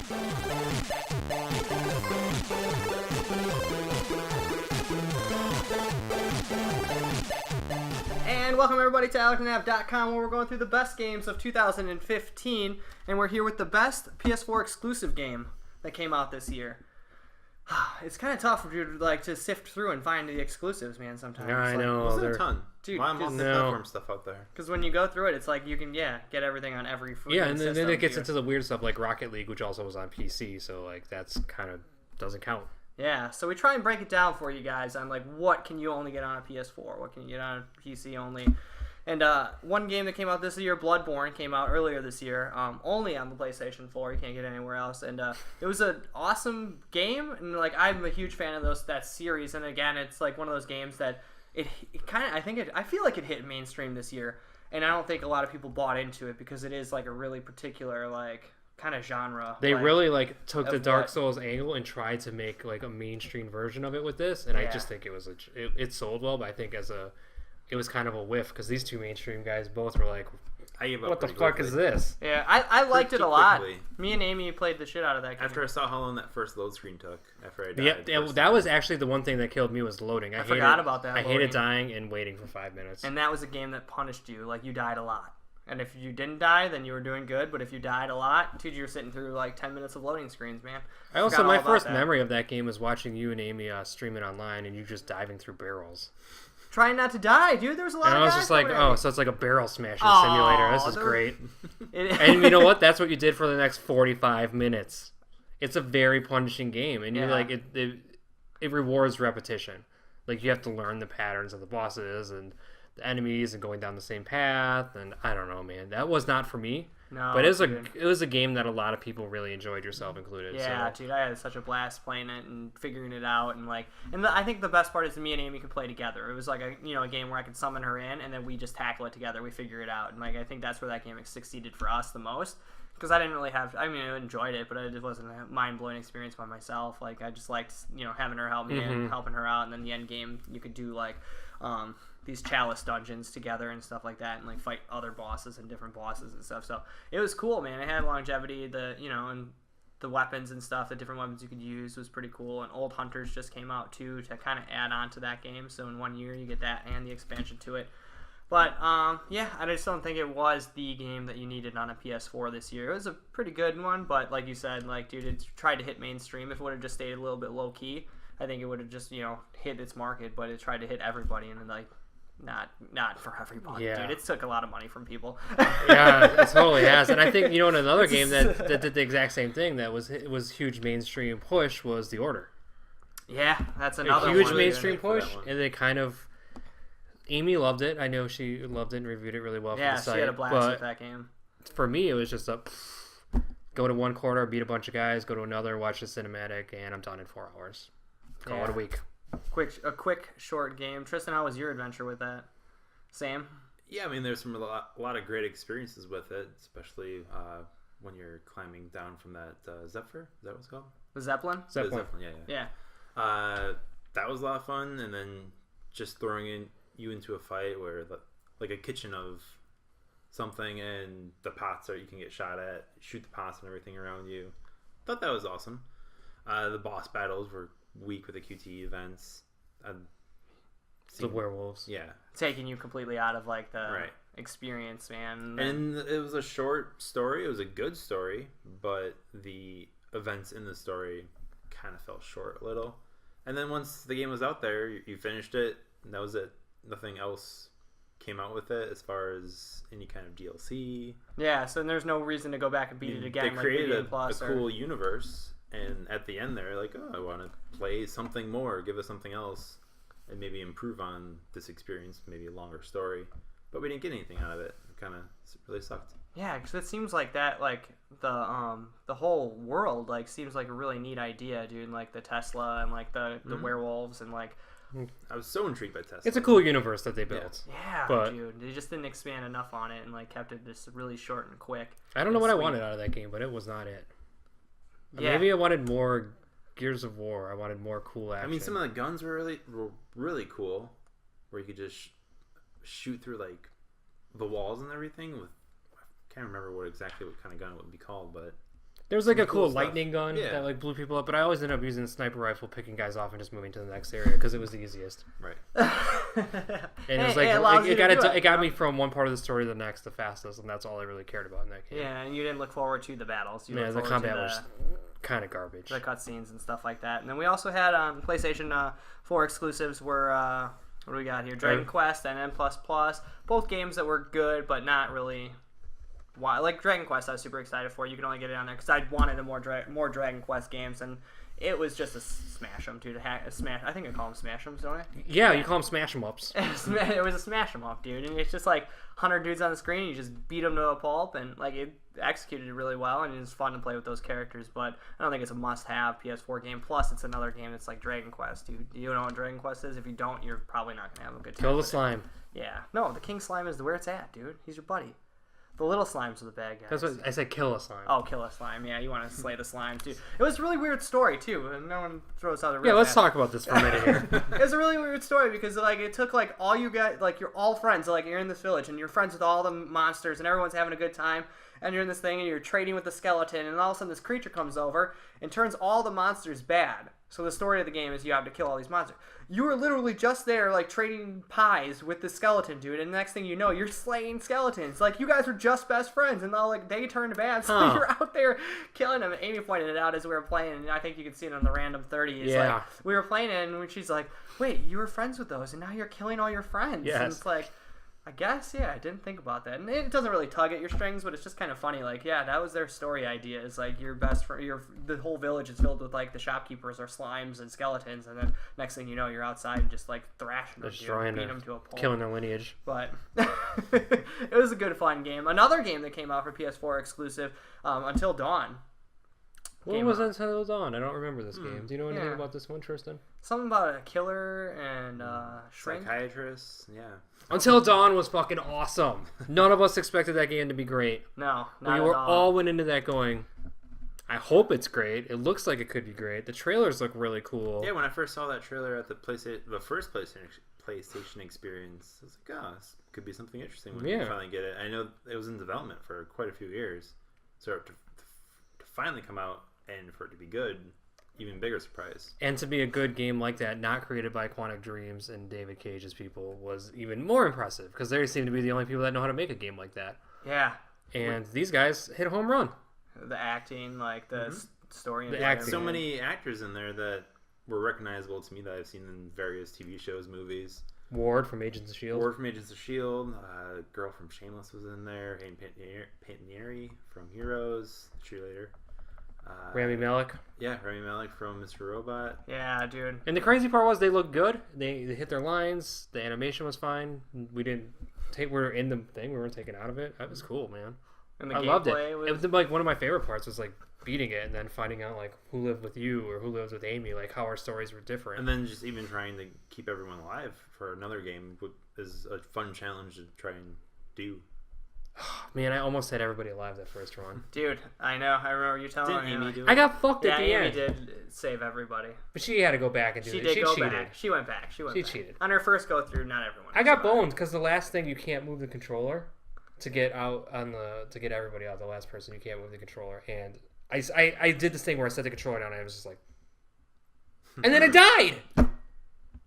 And welcome everybody to AlecNav.com, where we're going through the best games of 2015, and we're here with the best PS4 exclusive game that came out this year. It's kind of tough for you to sift through and find the exclusives, man. Sometimes. Yeah, I know. There's a ton. Dude, why am all the platform stuff out there? Because when you go through it, it's like you can get everything on every free and then it gets here. into the weird stuff like Rocket League, which also was on PC, so like that's kind of doesn't count. Yeah, so we try and break it down for you guys on like what can you only get on a PS4, what can you get on a PC only. And one game that came out this year, Bloodborne, came out earlier this year, only on the PlayStation 4. You can't get it anywhere else. And it was an awesome game, and like I'm a huge fan of that series. And again, it's like one of those games that it kind of I feel like it hit mainstream this year, and I don't think a lot of people bought into it because it is like a really particular like kind of genre. They really took the Dark Souls angle and tried to make like a mainstream version of it with this, and I just think it sold well, but I think it was kind of a whiff because these two mainstream guys both were like, what the fuck is this? Yeah, I liked it a lot. Me and Amy played the shit out of that game. After I saw how long that first load screen took, after I died. Yeah, that was actually the one thing that killed me was loading. I forgot about that. I hated dying and waiting for 5 minutes. And that was a game that punished you. Like, you died a lot. And if you didn't die, then you were doing good. But if you died a lot, dude, you were sitting through like 10 minutes of loading screens, man. My first memory of that game was watching you and Amy stream it online and you just diving through barrels. Trying not to die, dude. There was a lot of guys. And I was just like, so it's like a barrel smashing simulator. This is great. And you know what? That's what you did for the next 45 minutes. It's a very punishing game, and you like it rewards repetition. Like you have to learn the patterns of the bosses and the enemies and going down the same path. And I don't know, man. That was not for me. No, but it was a game that a lot of people really enjoyed, yourself included. Yeah, so. Dude, I had such a blast playing it and figuring it out, and I think the best part is me and Amy could play together. It was like a game where I could summon her in, and then we just tackle it together. We figure it out, and I think that's where that game succeeded for us the most. Because I didn't really have, I enjoyed it, but it just wasn't a mind-blowing experience by myself. Like, I just liked, having her help me and helping her out, and then the end game, you could do, these chalice dungeons together and stuff like that, and fight other bosses and different bosses and stuff. So it was cool, man. It had longevity, and the weapons and stuff, the different weapons you could use was pretty cool. And Old Hunters just came out too to kind of add on to that game. So in 1 year you get that and the expansion to it. But I just don't think it was the game that you needed on a PS4 this year. It was a pretty good one, but like you said, dude, it tried to hit mainstream. If it would have just stayed a little bit low key, I think it would have just hit its market. But it tried to hit everybody, and not for everybody, dude. It took a lot of money from people. Yeah, it totally has. And I think another game that did the exact same thing that was huge mainstream push was The Order. Yeah, that's another huge mainstream push, and they kind of. Amy loved it. I know she loved it and reviewed it really well for the site. Yeah, she had a blast with that game. For me, it was just go to one corner, beat a bunch of guys, go to another, watch the cinematic, and I'm done in 4 hours. Call it a week. A quick, short game. Tristan, how was your adventure with that? Sam? Yeah, there's a lot of great experiences with it, especially when you're climbing down from that Zephyr. Is that what it's called? The Zeppelin? Zeppelin, yeah. That was a lot of fun, and then just throwing you into a fight where like a kitchen of something, and the pots you can get shot at, shoot the pots and everything around you. Thought that was awesome. The boss battles were weak with the QTE events. The werewolves. Yeah. Taking you completely out of the experience, man. And it was a short story. It was a good story, but the events in the story kind of fell short a little. And then once the game was out there, you finished it, and that was it. Nothing else came out with it as far as any kind of DLC. Yeah, so there's no reason to go back and beat it again. They created a cool universe, and at the end they're like, I want to play something more, give us something else, and maybe improve on this experience, maybe a longer story. But we didn't get anything out of it. It kind of really sucked. Yeah, because it seems like that, the whole world, seems like a really neat idea, dude. The Tesla and, the werewolves and, I was so intrigued by Tesla. It's a cool universe that they built. Yeah, dude. They just didn't expand enough on it and kept it just really short and quick. I don't know what I wanted out of that game, but it was not it. Yeah. Maybe I wanted more Gears of War. I wanted more cool action. Some of the guns were really cool, where you could just shoot through the walls and everything. I can't remember what kind of gun it would be called, but There was like a cool stuff. lightning gun Yeah. that like blew people up, but I always ended up using the sniper rifle, picking guys off, and just moving to the next area because it was the easiest. Right. And it was like it got me from one part of the story to the next the fastest, and that's all I really cared about in that game. Yeah, and you didn't look forward to the battles. You Yeah, looked the forward to combat was kind of garbage. the cutscenes and stuff like that. And then we also had PlayStation 4 exclusives were what do we got here? Dragon Quest and N++. Both games that were good, but not really. Like Dragon Quest, I was super excited for. You can only get it on there because I wanted more Dragon Quest games, and it was just a smash 'em, dude. A smash. I think I call them smash 'ems, don't I? Yeah, you call them smash 'em ups. It was a smash 'em up, dude, and it's just like 100 dudes on the screen. And you just beat them to a pulp, and like it executed it really well, and it's fun to play with those characters. But I don't think it's a must-have PS4 game. Plus, it's another game that's like Dragon Quest, dude. You know what Dragon Quest is? If you don't, you're probably not gonna have a good time. Kill the slime. Yeah, no, the King Slime is where it's at, dude. He's your buddy. The little slimes are the bad guys. That's what I said. Kill a slime. Oh, kill a slime. Yeah, you want to slay the slimes, too. It was a really weird story, too. And no one throws out the real let's talk about this for a minute here. It was a really weird story because, like, it took, like, all you guys, like, you're all friends. Like, you're in this village and you're friends with all the monsters and everyone's having a good time. And you're in this thing and you're trading with the skeleton. And all of a sudden this creature comes over and turns all the monsters bad. So the story of the game is you have to kill all these monsters. You were literally just there, like, trading pies with the skeleton dude, and the next thing you know, you're slaying skeletons. Like, you guys were just best friends, and now, like, they turned bad, so you're out there killing them. And Amy pointed it out as we were playing, and I think you can see it on the random 30. It's like, we were playing it, and she's like, wait, you were friends with those, and now you're killing all your friends. Yes. And it's like, I guess, yeah, I didn't think about that. And it doesn't really tug at your strings, but it's just kind of funny. Like, yeah, that was their story idea. Is like your best friend, the whole village is filled with like the shopkeepers are slimes and skeletons, and then next thing you know, you're outside and just like thrashing them, beating them to a pulp, killing their lineage. But it was a good fun game. Another game that came out for PS4 exclusive, Until Dawn. What was Until Dawn? I don't remember this game. Do you know anything about this one, Tristan? Something about a killer and shrink. Psychiatrist, yeah. Until Dawn was fucking awesome. None of us expected that game to be great. No, not we at were all. all went into that going, I hope it's great. It looks like it could be great. The trailers look really cool. Yeah, when I first saw that trailer at the first PlayStation experience, I was like, oh, this could be something interesting when we finally get it. I know it was in development for quite a few years, so to finally come out and for it to be good, even bigger surprise. And to be a good game like that, not created by Quantic Dreams and David Cage's people, was even more impressive because they seem to be the only people that know how to make a game like that. Yeah. And these guys hit a home run. The acting, like the story, The acting. So many actors in there that were recognizable to me that I've seen in various TV shows, movies. Ward from Agents of S.H.I.E.L.D. Ward from Agents of S.H.I.E.L.D. Girl from Shameless was in there. Hayden Panettiere from Heroes, cheerleader. Rami Malek. Yeah, Rami Malek from Mr. Robot. Yeah, dude. And the crazy part was they looked good. They hit their lines. The animation was fine. We were in the thing. We weren't taken out of it. That was cool, man. And I loved it. It was like one of my favorite parts was like beating it and then finding out like who lived with you or who lives with Amy, like how our stories were different. And then just even trying to keep everyone alive for another game is a fun challenge to try and do. Man, I almost had everybody alive that first run. Dude, I know. I remember you telling me. Didn't Amy do it? I got fucked at the Amy end. did save everybody. But she had to go back and do it. She did go cheated. back. She went back. She cheated. On her first go through, not everyone. I got boned because the last thing you can't move the controller to get out to get everybody out. The last person you can't move the controller, and I did this thing where I set the controller down and I was just like, and then I died.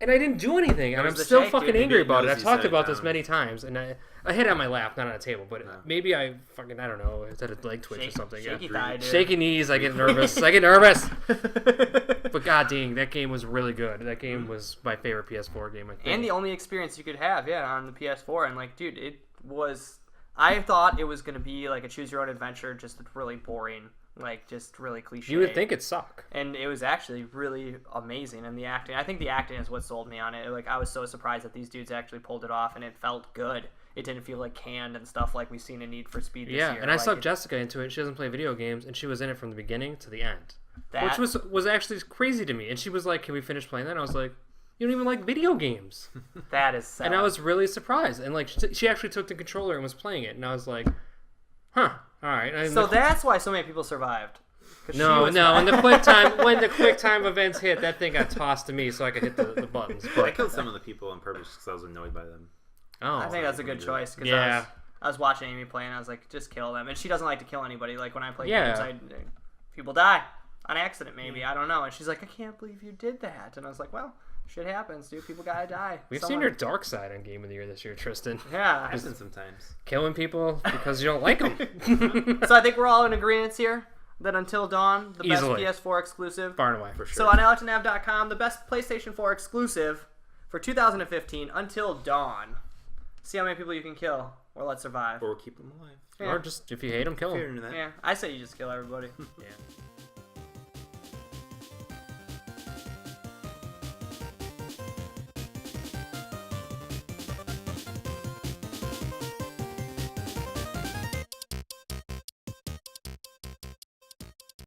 And I didn't do anything, and I'm still fucking angry about it. I've talked about this many times, and I hit it on my lap, not on a table, but maybe I don't know, is that a leg twitch or something? Shaky thigh, dude. Shaky knees, I get nervous. But god dang, that game was really good. That game was my favorite PS4 game, I think. And the only experience you could have, on the PS4, and like, dude, it was, I thought it was going to be like a choose your own adventure, just really boring. Like, just really cliche. You would think it'd suck. And it was actually really amazing. And the acting, I think the acting is what sold me on it. Like, I was so surprised that these dudes actually pulled it off, and it felt good. It didn't feel like canned and stuff like we've seen in Need for Speed this year. Yeah, and I sucked Jessica into it. She doesn't play video games, and she was in it from the beginning to the end. Which was actually crazy to me. And she was like, can we finish playing that? And I was like, you don't even like video games. That is sad. And I was really surprised. And like, she actually took the controller and was playing it. And I was like, huh, all right. So that's why so many people survived. No. When the quick time events hit, that thing got tossed to me so I could hit the buttons. But I killed some of the people on purpose because I was annoyed by them. Oh, I think that's a good choice. Cause I was watching Amy play and I was like, just kill them. And she doesn't like to kill anybody. Like when I play games, people die on accident, maybe. I don't know. And she's like, I can't believe you did that. And I was like, well, shit happens, dude. People gotta die. We've seen your dark side on Game of the Year this year, Tristan. Yeah. Happens sometimes. Killing people because you don't like them. So I think we're all in agreement here that Until Dawn, the Easily. best PS4 exclusive. Far and away. For sure. So on AlectionNav.com, the best PlayStation 4 exclusive for 2015, Until Dawn. See how many people you can kill or let survive. Or keep them alive. Yeah. Or just, if you hate them, kill them. That. Yeah, I say you just kill everybody. Yeah.